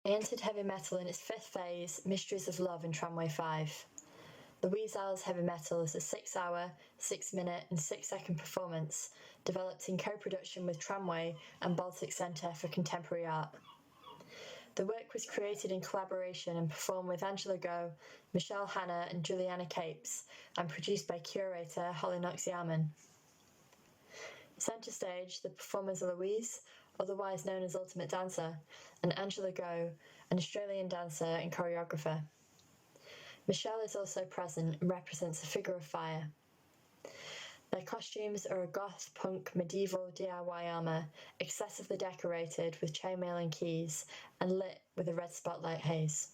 I entered Hevi Metle in its fifth phase, Mysteries of Love in Tramway 5. Louise Isles Hevi Metle is a 6-hour, 6-minute and 6-second performance developed in co-production with Tramway and Baltic Centre for Contemporary Art. The work was created in collaboration and performed with Angela Go, Michelle Hanna and Juliana Capes, and produced by curator Holly Noxiaman. Centre stage, the performers are Louise, otherwise known as Ultimate Dancer, and Angela Go, an Australian dancer and choreographer. Michelle is also present and represents a figure of fire. Their costumes are a goth punk medieval DIY armour, excessively decorated with chainmail and keys, and lit with a red spotlight haze.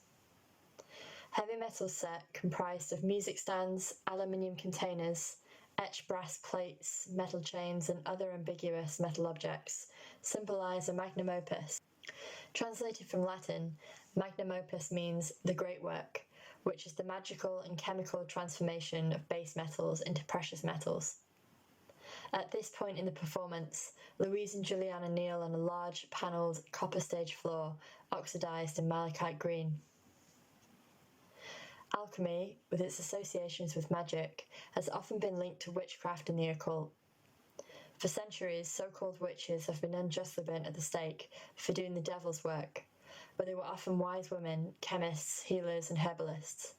Hevi Metle set comprised of music stands, aluminium containers, etched brass plates, metal chains, and other ambiguous metal objects, symbolise a magnum opus. Translated from Latin, magnum opus means the great work, which is the magical and chemical transformation of base metals into precious metals. At this point in the performance, Louise and Juliana kneel on a large, panelled, copper stage floor, oxidised in malachite green. Alchemy, with its associations with magic, has often been linked to witchcraft and the occult. For centuries, so-called witches have been unjustly burnt at the stake for doing the devil's work, but they were often wise women, chemists, healers, and herbalists.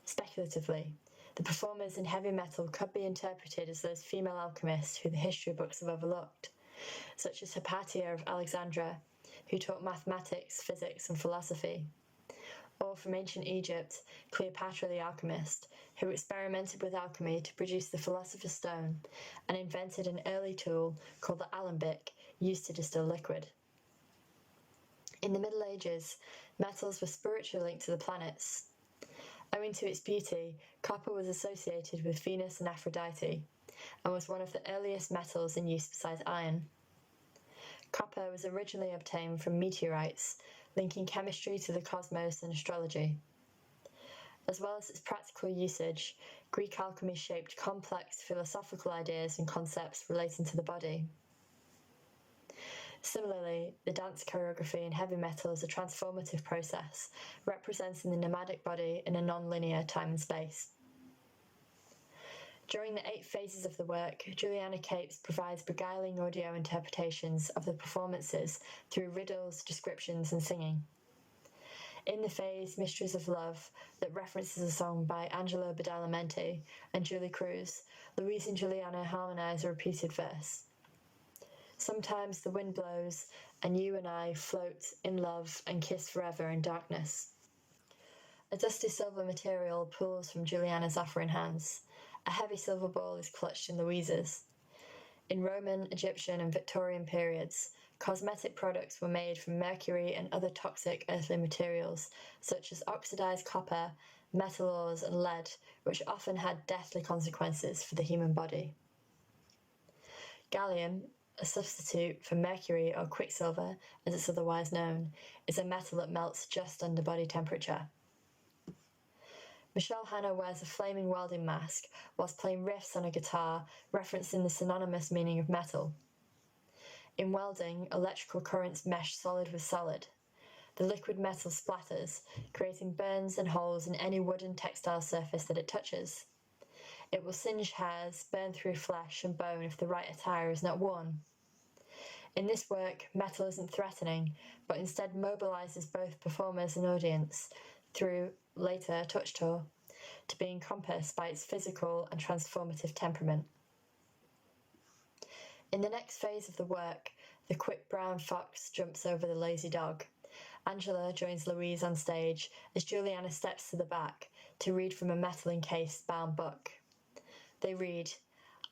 Speculatively, the performers in Hevi Metle could be interpreted as those female alchemists who the history books have overlooked, such as Hypatia of Alexandria, who taught mathematics, physics, and philosophy, or from ancient Egypt, Cleopatra the alchemist, who experimented with alchemy to produce the philosopher's stone and invented an early tool called the alembic used to distill liquid. In the Middle Ages, metals were spiritually linked to the planets. Owing to its beauty, copper was associated with Venus and Aphrodite, and was one of the earliest metals in use besides iron. Copper was originally obtained from meteorites, linking chemistry to the cosmos and astrology. As well as its practical usage, Greek alchemy shaped complex philosophical ideas and concepts relating to the body. Similarly, the dance choreography in Hevi Metle is a transformative process, representing the nomadic body in a non-linear time and space. During the 8 phases of the work, Juliana Capes provides beguiling audio interpretations of the performances through riddles, descriptions, and singing. In the phase Mysteries of Love, that references a song by Angelo Badalamenti and Julie Cruz, Louise and Juliana harmonise a repeated verse. Sometimes the wind blows, and you and I float in love and kiss forever in darkness. A dusty silver material pulls from Juliana's offering hands. A heavy silver ball is clutched in Louise's. In Roman, Egyptian, and Victorian periods, cosmetic products were made from mercury and other toxic earthly materials, such as oxidized copper, metal ores, and lead, which often had deathly consequences for the human body. Gallium, a substitute for mercury or quicksilver, as it's otherwise known, is a metal that melts just under body temperature. Michelle Hanna wears a flaming welding mask whilst playing riffs on a guitar, referencing the synonymous meaning of metal. In welding, electrical currents mesh solid with solid. The liquid metal splatters, creating burns and holes in any wooden textile surface that it touches. It will singe hairs, burn through flesh and bone if the right attire is not worn. In this work, metal isn't threatening, but instead mobilises both performers and audience through, later, touch tour, to be encompassed by its physical and transformative temperament. In the next phase of the work, the quick brown fox jumps over the lazy dog. Angela joins Louise on stage as Juliana steps to the back to read from a metal-encased bound book. They read,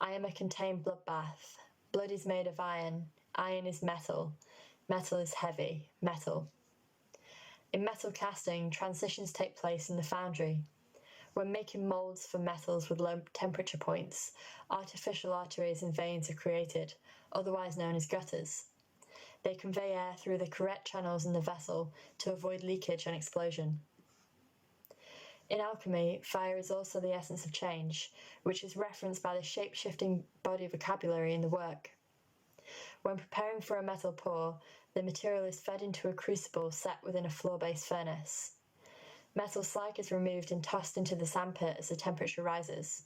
"I am a contained bloodbath. Blood is made of iron is metal. Metal is heavy, metal." In metal casting, transitions take place in the foundry. When making moulds for metals with low temperature points, artificial arteries and veins are created, otherwise known as gutters. They convey air through the correct channels in the vessel to avoid leakage and explosion. In alchemy, fire is also the essence of change, which is referenced by the shape-shifting body vocabulary in the work. When preparing for a metal pour, the material is fed into a crucible set within a floor-based furnace. Metal slag is removed and tossed into the sandpit as the temperature rises.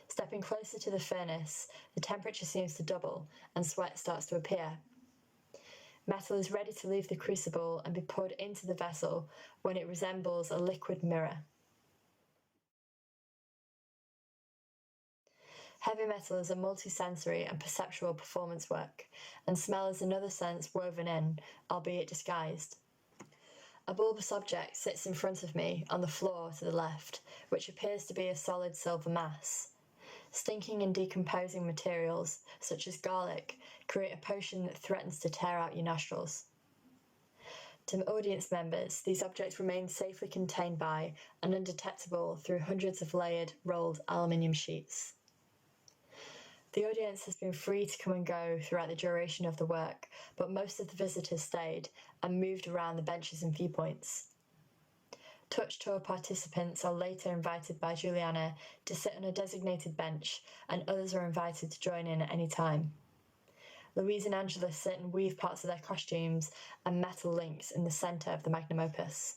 Stepping closer to the furnace, the temperature seems to double and sweat starts to appear. Metal is ready to leave the crucible and be poured into the vessel when it resembles a liquid mirror. Heavy metal is a multi-sensory and perceptual performance work, and smell is another sense woven in, albeit disguised. A bulbous object sits in front of me on the floor to the left, which appears to be a solid silver mass. Stinking and decomposing materials, such as garlic, create a potion that threatens to tear out your nostrils. To audience members, these objects remain safely contained by and undetectable through hundreds of layered, rolled aluminium sheets. The audience has been free to come and go throughout the duration of the work, but most of the visitors stayed and moved around the benches and viewpoints. Touch tour participants are later invited by Juliana to sit on a designated bench, and others are invited to join in at any time. Louise and Angela sit and weave parts of their costumes and metal links in the centre of the magnum opus.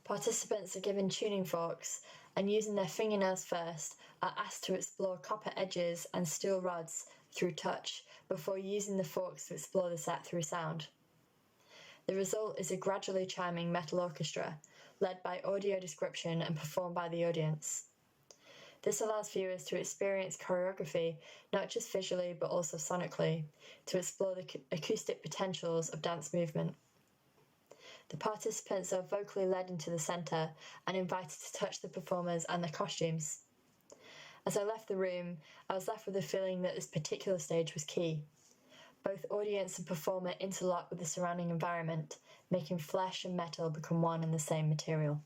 Participants are given tuning forks and, using their fingernails first, are asked to explore copper edges and steel rods through touch before using the forks to explore the set through sound. The result is a gradually chiming metal orchestra, led by audio description and performed by the audience. This allows viewers to experience choreography not just visually but also sonically, to explore the acoustic potentials of dance movement. The participants are vocally led into the centre and invited to touch the performers and their costumes. As I left the room, I was left with the feeling that this particular stage was key. Both audience and performer interlock with the surrounding environment, making flesh and metal become one and the same material.